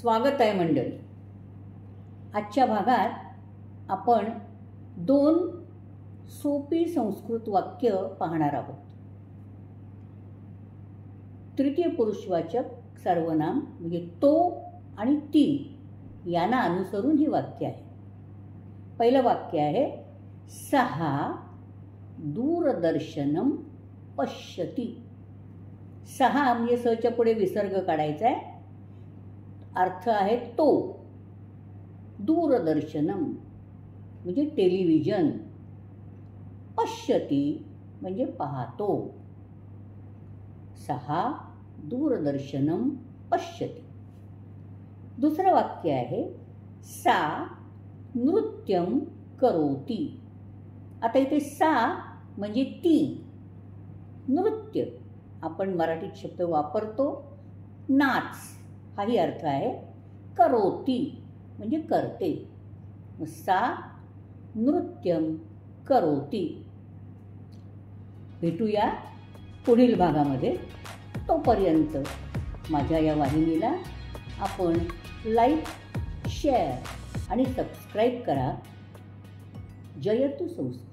स्वागत आहे मंडळी. आजच्या भागात आपण 2 सोपी संस्कृत वाक्य पाहणार आहोत. तृतीय पुरुषवाचक सर्वनाम म्हणजे तो आणि ती यांना अनुसरून ही वाक्य आहे. पहिलं वाक्य आहे, सहा दूरदर्शनम पश्यति. सहा म्हणजे सच्या पुढे विसर्ग काढायचा आहे. अर्थ आहे तो. दूरदर्शनम म्हणजे टेलिव्हिजन. पश्यति म्हणजे पाहतो. सहा दूरदर्शनम पश्यति. दुसरं वाक्य आहे, सा नृत्यम करोति. आता इथे सा म्हणजे ती, नृत्य आपण मराठीत शब्द वापरतो नाच हाही अर्थ आहे. करोति म्हणजे करते. सा नृत्यम करोति. भेटूया पुढील भागामध्ये. तोपर्यंत माझ्या या वाहिनीला आपण लाईक, शेअर आणि सबस्क्राईब करा. जयतु संस्कृत.